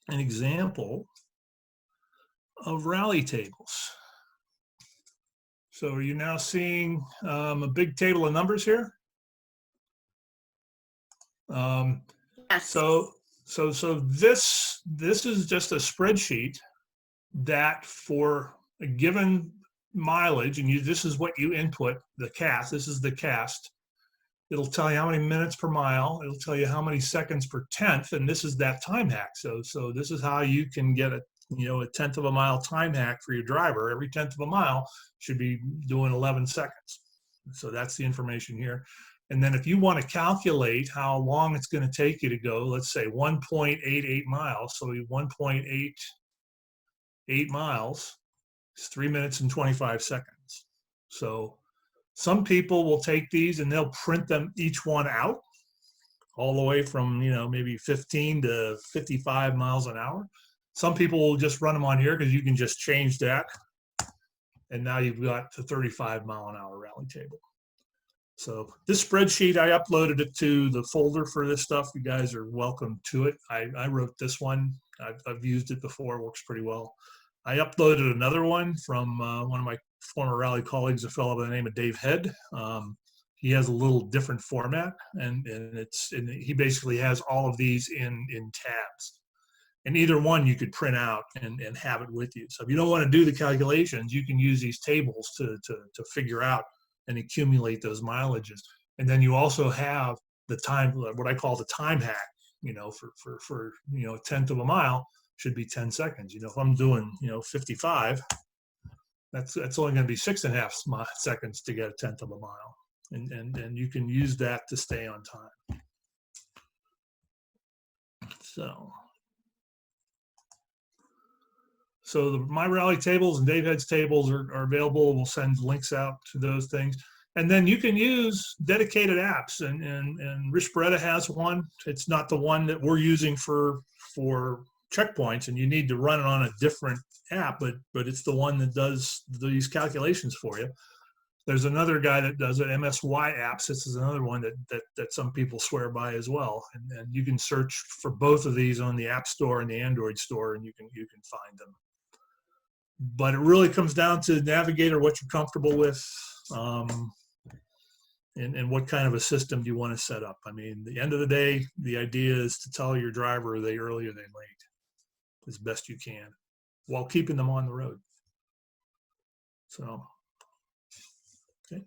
an example of rally tables. So are you now seeing a big table of numbers here? Yes. So this is just a spreadsheet that for a given mileage, and this is what you input, the cast. This is the cast. It'll tell you how many minutes per mile. It'll tell you how many seconds per tenth, and this is that time hack. So this is how you can get a tenth of a mile time hack for your driver. Every tenth of a mile should be doing 11 seconds. So that's the information here. And then if you want to calculate how long it's going to take you to go, let's say 1.88 miles. So 1.88 miles is 3 minutes and 25 seconds. So some people will take these and they'll print them each one out all the way from, maybe 15 to 55 miles an hour. Some people will just run them on here because you can just change that. And now you've got the 35 mile an hour rally table. So this spreadsheet, I uploaded it to the folder for this stuff. You guys are welcome to it. I wrote this one. I've used it before. It works pretty well. I uploaded another one from one of my former rally colleagues, a fellow by the name of Dave Head. He has a little different format, and he basically has all of these in tabs. And either one you could print out and have it with you. So if you don't want to do the calculations, you can use these tables to figure out and accumulate those mileages. And then you also have the time, what I call the time hack, for a tenth of a mile should be 10 seconds. If I'm doing, 55, that's only going to be 6.5 seconds to get a tenth of a mile. And you can use that to stay on time. So my rally tables and Dave Head's tables are available. We'll send links out to those things. And then you can use dedicated apps, and Rich Beretta has one. It's not the one that we're using for checkpoints, and you need to run it on a different app, but it's the one that does these calculations for you. There's another guy that does it, MSY apps. This is another one that some people swear by as well. And you can search for both of these on the App Store and the Android store, and you can find them. But it really comes down to Navigator, what you're comfortable with, and what kind of a system do you want to set up. I mean, at the end of the day, the idea is to tell your driver are they early or they late as best you can while keeping them on the road. So, okay.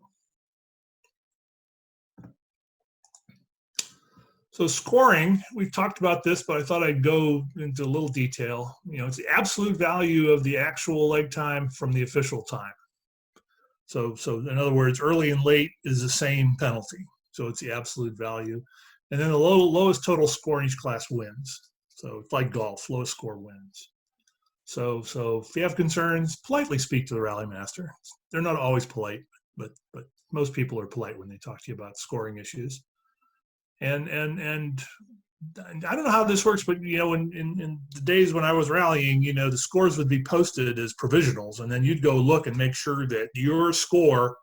So scoring, we've talked about this, but I thought I'd go into a little detail. It's the absolute value of the actual leg time from the official time. So in other words, early and late is the same penalty. So it's the absolute value. And then the lowest total score in each class wins. So it's like golf, lowest score wins. So if you have concerns, politely speak to the rally master. They're not always polite, but most people are polite when they talk to you about scoring issues. And I don't know how this works, but in the days when I was rallying, the scores would be posted as provisionals, and then you'd go look and make sure that your score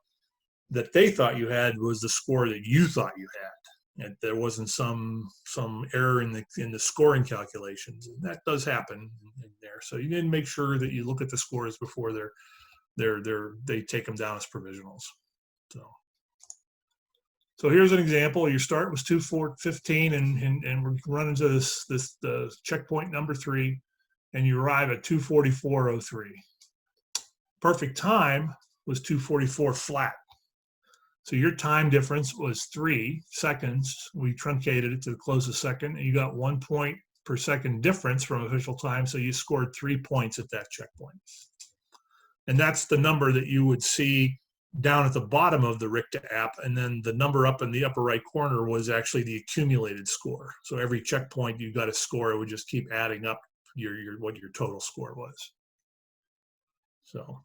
that they thought you had was the score that you thought you had, and there wasn't some error in the scoring calculations. And that does happen in there. So you need to make sure that you look at the scores before they take them down as provisionals. So here's an example. Your start was 2:15, and we're running to this checkpoint number 3, and you arrive at 2:44.03. Perfect time was 2:44 flat. So your time difference was 3 seconds. We truncated it to the closest second, and you got 1 point per second difference from official time. So you scored 3 points at that checkpoint. And that's the number that you would see down at the bottom of the RICTA app, and then the number up in the upper right corner was actually the accumulated score. So every checkpoint you got a score, it would just keep adding up what your total score was. So,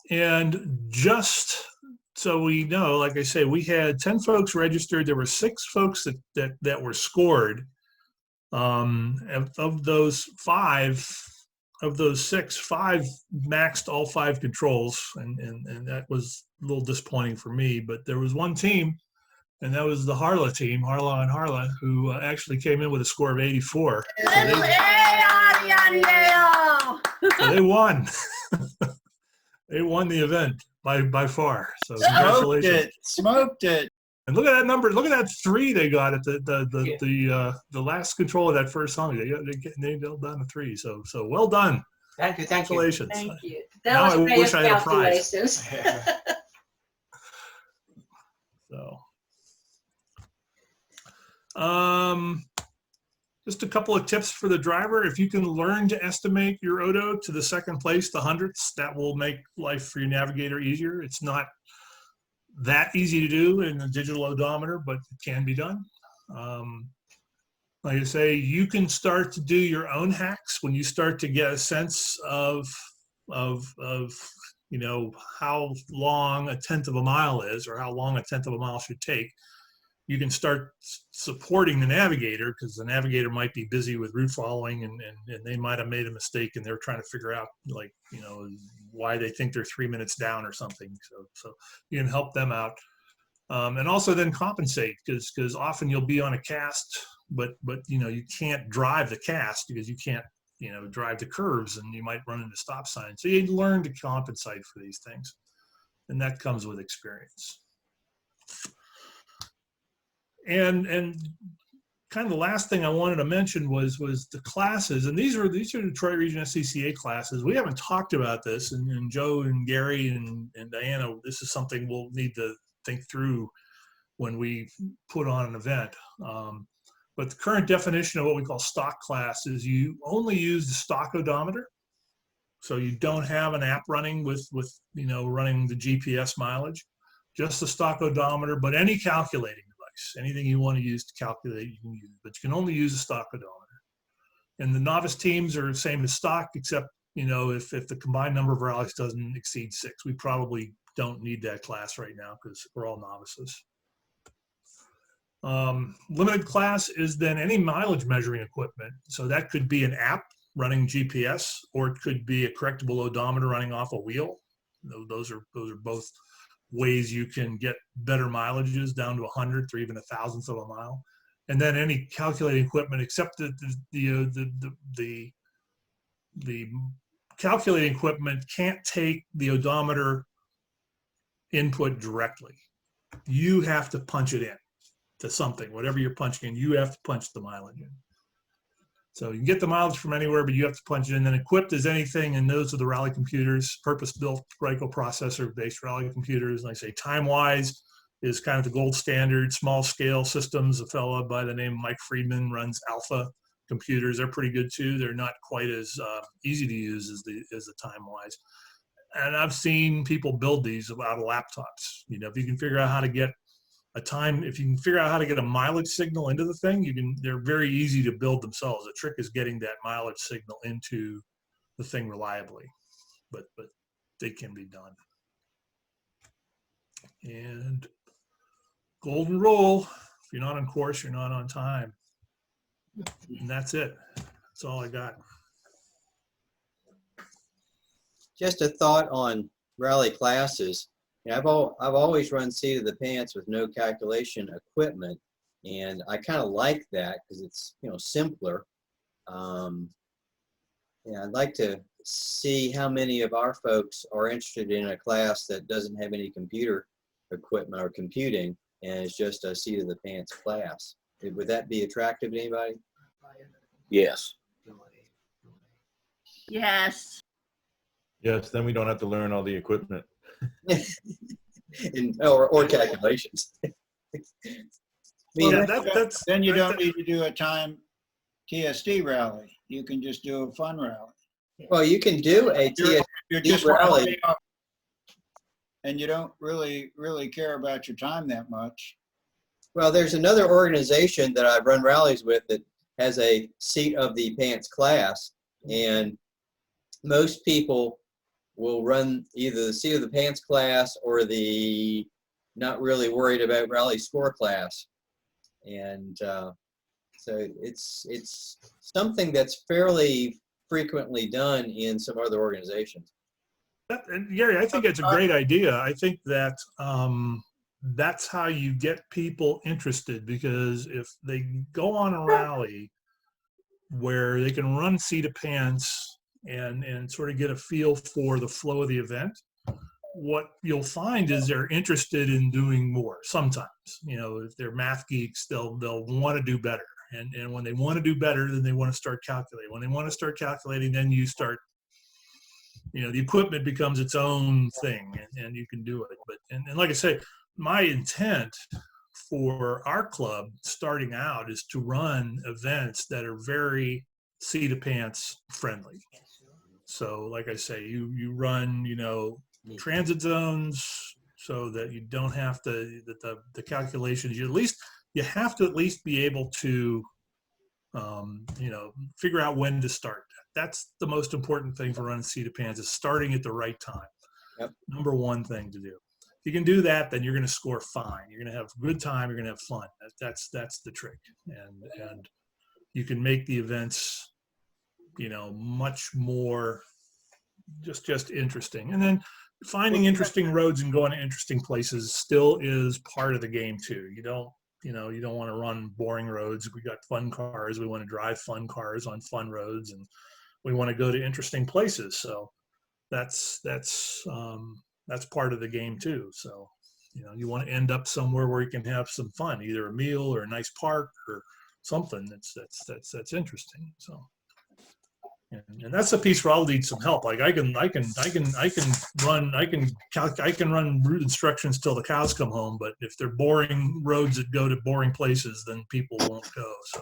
and just so we know, like I say, we had 10 folks registered. There were 6 folks that were scored. Of those 6, 5 maxed all 5 controls, and that was a little disappointing for me. But there was one team, and that was the Harla team, Harla, who actually came in with a score of 84. So they won. They won the event by far. So congratulations! Smoked it. And look at that number. Look at that 3 they got at the last control of that first song. They nailed down to 3. So well done. Thank you. Congratulations. Thank you. Now That was I wish I had a prize. calculations. So, just a couple of tips for the driver. If you can learn to estimate your odo to the second place, the hundredths, that will make life for your navigator easier. It's not that easy to do in the digital odometer, but it can be done. Like I say, you can start to do your own hacks when you start to get a sense of you know, how long a tenth of a mile is, or how long a tenth of a mile should take. You can start supporting the navigator, because the navigator might be busy with route following, and they might have made a mistake and they're trying to figure out, like, you know, why they think they're 3 minutes down or something. So you can help them out. And also then compensate, because often you'll be on a cast, but you know, you can't drive the cast because you can't, you know, drive the curves, and you might run into stop signs. So you learn to compensate for these things, and that comes with experience. And kind of the last thing I wanted to mention was the classes, and these are Detroit Region SCCA classes. We haven't talked about this, and Joe and Gary and Diana, this is something we'll need to think through when we put on an event. But the current definition of what we call stock class is you only use the stock odometer. So you don't have an app running with you know, running the GPS mileage, just the stock odometer, but any calculating device, anything you want to use to calculate, you can use, but you can only use the stock odometer. And the novice teams are the same as stock, except, you know, if the combined number of rallies doesn't exceed 6, we probably don't need that class right now because we're all novices. Limited class is then any mileage measuring equipment. So that could be an app running GPS, or it could be a correctable odometer running off a wheel. Those are both ways you can get better mileages down to 100th or even 1,000th of a mile. And then any calculating equipment, except that the calculating equipment can't take the odometer input directly. You have to punch it in to something, whatever you're punching in, you have to punch the mileage in. So you can get the mileage from anywhere, but you have to punch it in. Then equipped as anything, and those are the rally computers, purpose-built microprocessor-based rally computers. Like I say, time-wise is kind of the gold standard. Small-scale systems, a fellow by the name of Mike Friedman runs Alpha computers. They're pretty good too. They're not quite as easy to use as the time-wise. And I've seen people build these out of laptops. You know, if you can figure out how to get if you can figure out how to get a mileage signal into the thing, they're very easy to build themselves. The trick is getting that mileage signal into the thing reliably, but they can be done. And golden rule, if you're not on course, you're not on time. And that's it. That's all I got. Just a thought on rally classes. Yeah, I've always run seat of the pants with no calculation equipment, and I kind of like that because it's, you know, simpler. Yeah, I'd like to see how many of our folks are interested in a class that doesn't have any computer equipment or computing, and it's just a seat of the pants class. Would that be attractive to anybody? Yes. Yes. Yes, then we don't have to learn all the equipment. or calculations. Yeah, Then you don't need to do a time TSD rally. You can just do a fun rally. Well, you can do a You're TSD just rally. and you don't really care about your time that much. Well, there's another organization that I run rallies with that has a seat of the pants class, and most people will run either the seat of the pants class or the not really worried about rally score class. And so it's something that's fairly frequently done in some other organizations. And Gary, I think it's a great idea. I think that that's how you get people interested, because if they go on a rally where they can run seat of pants and sort of get a feel for the flow of the event, what you'll find is they're interested in doing more. Sometimes, you know, if they're math geeks, they'll want to do better. And when they want to do better, then they want to start calculating. When they want to start calculating, then you start, you know, the equipment becomes its own thing, and you can do it. But and like I say, my intent for our club starting out is to run events that are very seat of pants friendly. So like I say, you run, transit zones so that you don't have to, that the calculations, you have to at least be able to, figure out when to start. That's the most important thing for running seat of pants, is starting at the right time. Yep. Number one thing to do. If you can do that, then you're going to score fine. You're going to have a good time. You're going to have fun. That's the trick. And you can make the events, much more just interesting. And then finding interesting roads and going to interesting places still is part of the game too. You don't want to run boring roads. We got fun cars. We want to drive fun cars on fun roads, and we want to go to interesting places. So that's part of the game too. So, you want to end up somewhere where you can have some fun, either a meal or a nice park or something that's interesting. So, and that's the piece where I'll need some help. Like I can run route instructions till the cows come home, but if they're boring roads that go to boring places, then people won't go. So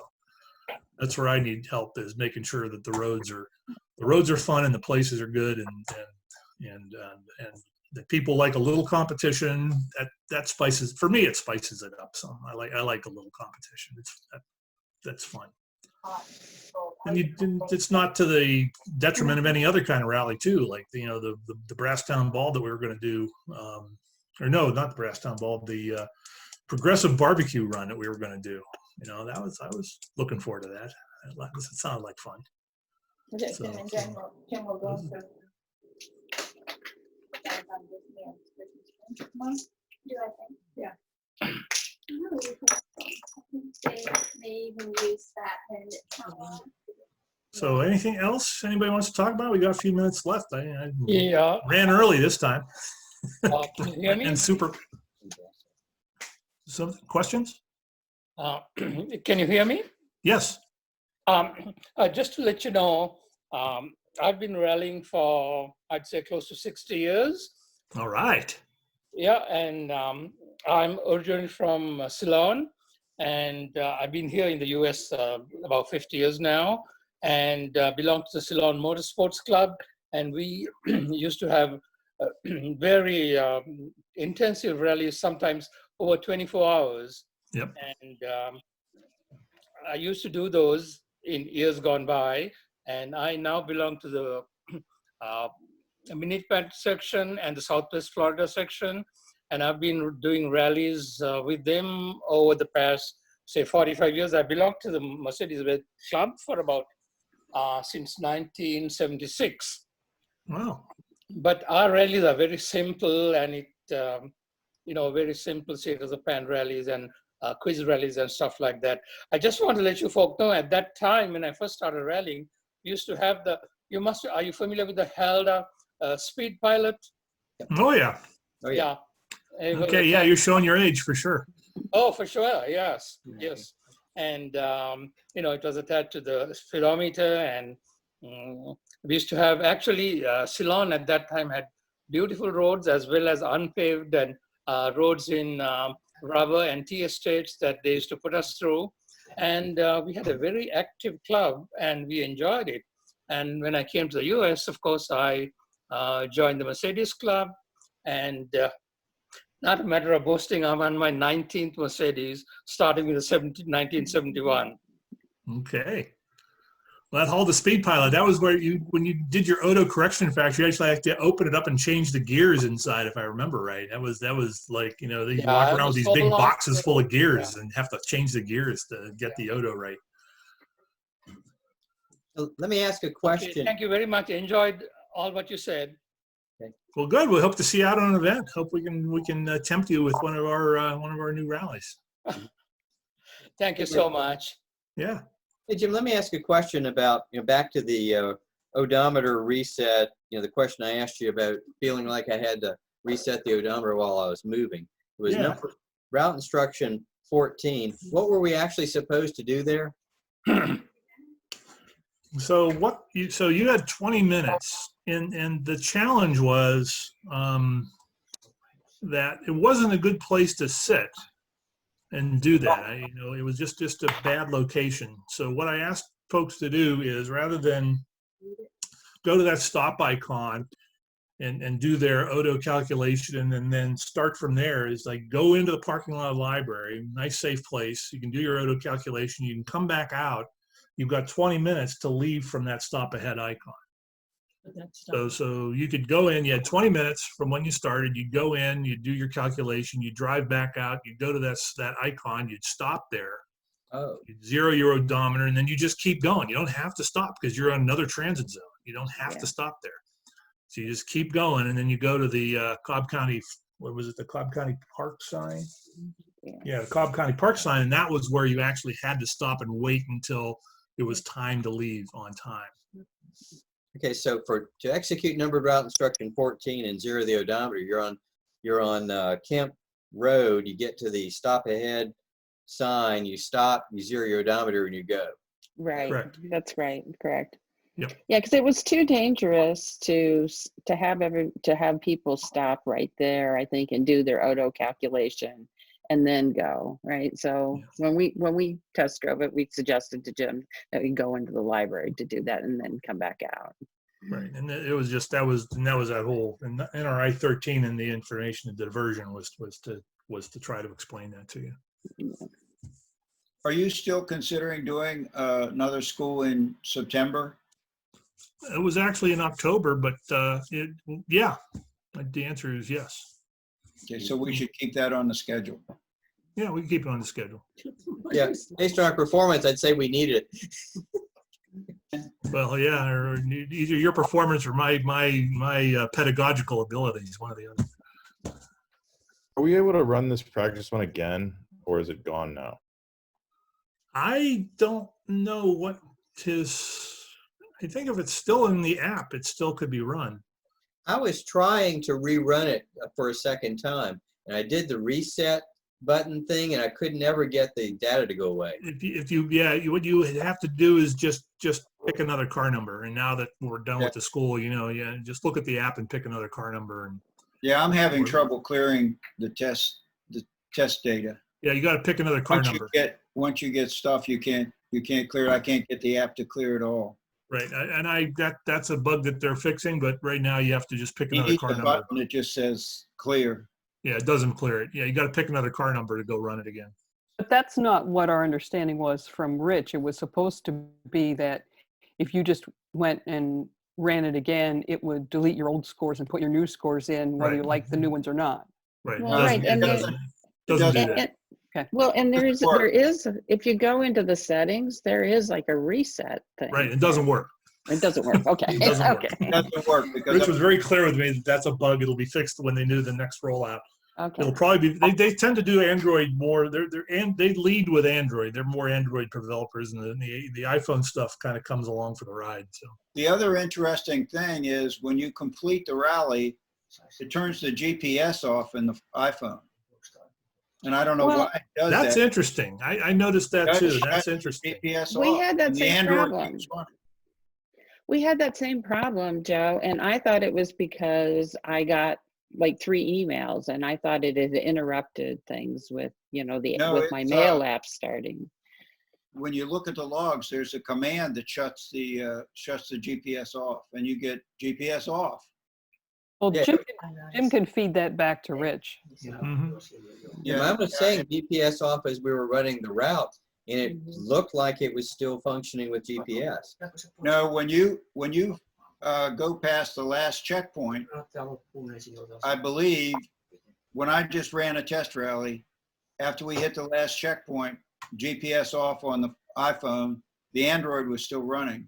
that's where I need help, is making sure that the roads are fun and the places are good, and that people like a little competition. That spices, for me, it spices it up some. I like a little competition. That's fun. And it's not to the detriment of any other kind of rally too, like the Brasstown Ball that we were going to do, or no, not the Brasstown Ball, the progressive barbecue run that we were going to do. I was looking forward to that. It sounded like fun. So, Jim will go through. Yeah. They may even use that and so anything else anybody wants to talk about? We got a few minutes left. I Yeah. ran early this time. Can you hear me? And super. Some questions? Can you hear me? Yes. Just to let you know, I've been rallying for, I'd say, close to 60 years. All right. Yeah, and I'm originally from Ceylon, and I've been here in the US about 50 years now, and belong to the Ceylon Motorsports Club. And we used to have very intensive rallies, sometimes over 24 hours. Yep. And I used to do those in years gone by, and I now belong to the Minute section and the Southwest Florida section, and I've been doing rallies with them over the past, say, 45 years. I belong to the Mercedes-Benz Club for about since 1976. Wow. But our rallies are very simple, and it, very simple series of pan rallies and quiz rallies and stuff like that. I just want to let you folk know, at that time when I first started rallying, we used to have are you familiar with the Helda Speed Pilot? Oh yeah. Oh yeah. Okay. Yeah, you're showing your age for sure. Oh, for sure. Yes. Yes. And it was attached to the speedometer, and we used to have, actually, Ceylon at that time had beautiful roads as well as unpaved and roads in rubber and tea estates that they used to put us through. And we had a very active club, and we enjoyed it. And when I came to the US, of course, I joined the Mercedes Club, and not a matter of boasting, I'm on my 19th Mercedes, starting with 1971. Okay. Well, that Hulda Speed Pilot, that was where when you did your auto correction factor, you actually had to open it up and change the gears inside, if I remember right. That was like, you walk around with these big boxes full of gears and have to change the gears to get the auto right. Let me ask a question. Okay, thank you very much. Enjoyed all what you said. Well, good. We hope to see you out on an event. Hope we can tempt you with one of our new rallies. Thank you so much. Yeah. Hey, Jim, let me ask a question about, back to the odometer reset, the question I asked you about feeling like I had to reset the odometer while I was moving. It was route instruction 14. What were we actually supposed to do there? So you had 20 minutes, and the challenge was that it wasn't a good place to sit and do that. It was just a bad location. So what I asked folks to do is, rather than go to that stop icon and do their Odo calculation and then start from there, is like go into the parking lot of the library, nice safe place. You can do your Odo calculation. You can come back out. You've got 20 minutes to leave from that stop ahead icon. So you could go in, you had 20 minutes from when you started, you'd go in, you'd do your calculation, you drive back out, you'd go to that icon, you'd stop there, you'd zero your odometer, and then you just keep going. You don't have to stop because you're on another transit zone. You don't have to stop there. So you just keep going, and then you go to the Cobb County, what was it, the Cobb County Park sign? Yeah, the Cobb County Park sign, and that was where you actually had to stop and wait until it was time to leave on time. Okay, so to execute numbered route instruction 14 and zero the odometer, you're on Kemp Road. You get to the stop ahead sign, you stop, you zero your odometer, and you go. Right. Correct. That's right. Correct. Yep. Yeah, because it was too dangerous to have people stop right there, I think, and do their Odo calculation and then go, right? So when we test drove it, we suggested to Jim that we go into the library to do that and then come back out. Right, and it was just that was that whole NRI 13 and the information, the diversion was to try to explain that to you. Are you still considering doing another school in September? It was actually in October, but yeah, the answer is yes. Okay, so we should keep that on the schedule. Yeah, we can keep it on the schedule. Yeah, based on our performance, I'd say we need it. Well, yeah, or either your performance or my pedagogical abilities, one or the other. Are we able to run this practice one again, or is it gone now? I don't know what his. I think if it's still in the app, it still could be run. I was trying to rerun it for a second time, and I did the reset button thing, and I could never get the data to go away. What you have to do is just pick another car number. And now that we're done with the school, just look at the app and pick another car number. And yeah, I'm having trouble clearing the test data. Yeah, you got to pick another car number. Once you get stuff, you can't clear it. I can't get the app to clear it all. Right, and that's a bug that they're fixing. But right now, you have to just pick another car number. Button that just says clear. Yeah, it doesn't clear it. Yeah, you got to pick another car number to go run it again. But that's not what our understanding was from Rich. It was supposed to be that if you just went and ran it again, it would delete your old scores and put your new scores in, whether you like the new ones or not. Right. Well, right, and doesn't do that. Okay. Well, and there is, if you go into the settings, there is like a reset thing. Right, it doesn't work. It doesn't work. Okay. It doesn't work. It doesn't work because Rich was very clear with me that that's a bug. It'll be fixed when they do the next rollout. Okay. It'll probably be. They tend to do Android more. They lead with Android. They're more Android developers, and the iPhone stuff kind of comes along for the ride. So the other interesting thing is when you complete the rally, it turns the GPS off in the iPhone. And I don't know why it does that. That's interesting. I noticed that too. That's interesting. GPS We off, had that and the same Android problem. keeps running. We had that same problem, Joe, and I thought it was because I got like 3 emails, and I thought it had interrupted things with, with my mail app starting. When you look at the logs, there's a command that shuts the GPS off, and you get GPS off. Well, Yeah. Jim can feed that back to Rich. Mm-hmm. Yeah, I was saying GPS off as we were running the route, and it looked like it was still functioning with GPS. No, when you go past the last checkpoint, I believe when I just ran a test rally, after we hit the last checkpoint, GPS off on the iPhone, the Android was still running.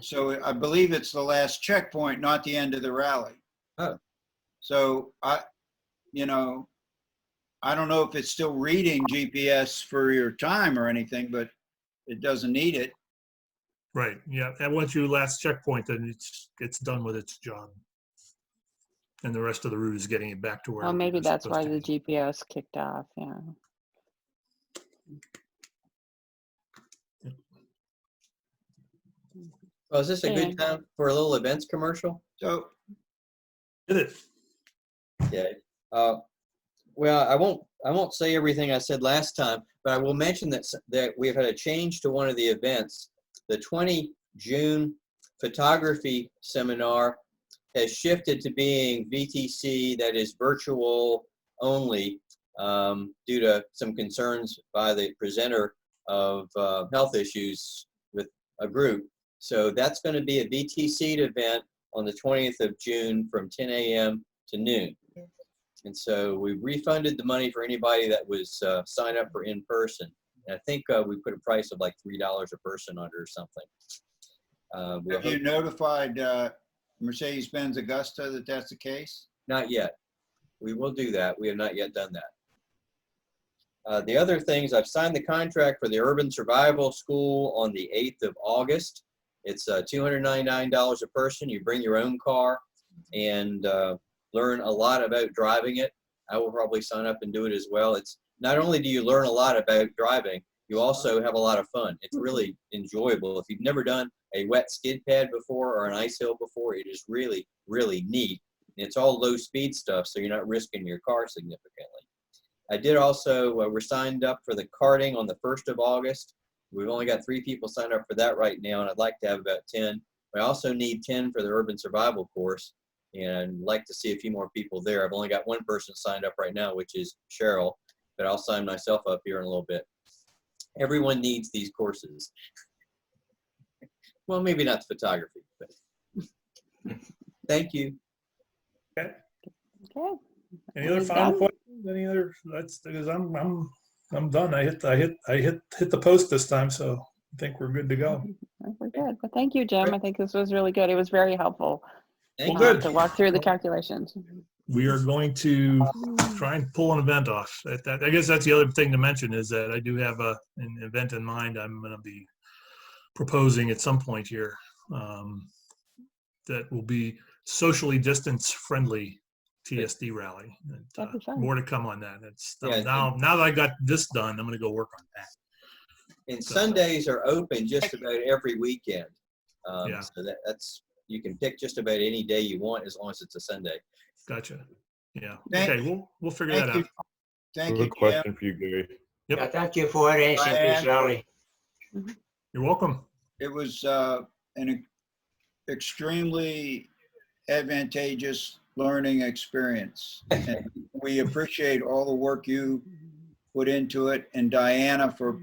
So I believe it's the last checkpoint, not the end of the rally. Oh. So I don't know if it's still reading GPS for your time or anything, but it doesn't need it. Right. Yeah. And once you last checkpoint, then it's done with its job, and the rest of the route is getting it back to where. Oh, maybe it's that's supposed why to the be. GPS kicked off. Yeah. Well, is this a good time for a little events commercial? So Did it? Yeah. Well, I won't say everything I said last time, but I will mention that we've had a change to one of the events. The 20 June photography seminar has shifted to being VTC, that is virtual only, due to some concerns by the presenter of health issues with a group. So that's going to be a VTC event on the 20th of June from 10 a.m. to noon. And so we refunded the money for anybody that was signed up for in person. And I think we put a price of like $3 a person on it or something. Have you notified Mercedes-Benz Augusta that that's the case? Not yet. We will do that. We have not yet done that. The other things, I've signed the contract for the Urban Survival School on the 8th of August. It's $299 a person. You bring your own car and learn a lot about driving it. I will probably sign up and do it as well. It's not only do you learn a lot about driving, you also have a lot of fun. It's really enjoyable. If you've never done a wet skid pad before or an ice hill before, it is really, really neat. And it's all low speed stuff, so you're not risking your car significantly. I did also, we're signed up for the karting on the 1st of August. We've only got 3 people signed up for that right now, and I'd like to have about 10. We also need 10 for the urban survival course, and I'd like to see a few more people there. I've only got 1 person signed up right now, which is Cheryl, but I'll sign myself up here in a little bit. Everyone needs these courses. Well, maybe not photography, but thank you. Okay. Okay. Any other final questions? Any other? That's because I'm done. I hit the post this time, so I think we're good to go. We're good. But thank you, Jim. I think this was really good. It was very helpful Thank Well, you. good. to walk through the calculations. We are going to try and pull an event off. I guess that's the other thing to mention is that I do have an event in mind. I'm going to be proposing at some point here that will be socially distance friendly TSD rally. And, That'd be fun. more to come on that. It's Yeah, now that I got this done, I'm going to go work on that. And Sundays are open just about every weekend. Yeah. So that's, you can pick just about any day you want as long as it's a Sunday. Gotcha. Yeah. Thank- Okay. We'll figure that Thank you. out. Thank Good you, Jim. question for you, Gary. Yep. Yeah, thank you for arranging this Diane. rally. You're welcome. It was an extremely advantageous learning experience. And we appreciate all the work you put into it, and Diana for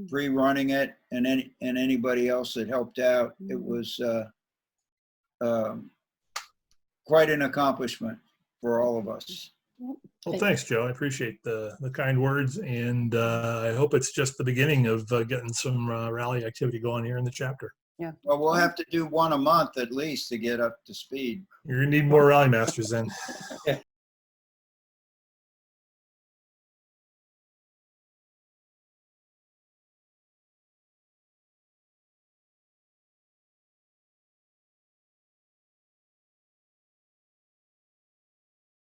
pre-running it, and anybody else that helped out. It was quite an accomplishment for all of us. Well, thanks, Joe. I appreciate the kind words, and I hope it's just the beginning of getting some rally activity going here in the chapter. Yeah. Well, we'll have to do one a month at least to get up to speed. You're gonna need more rally masters then.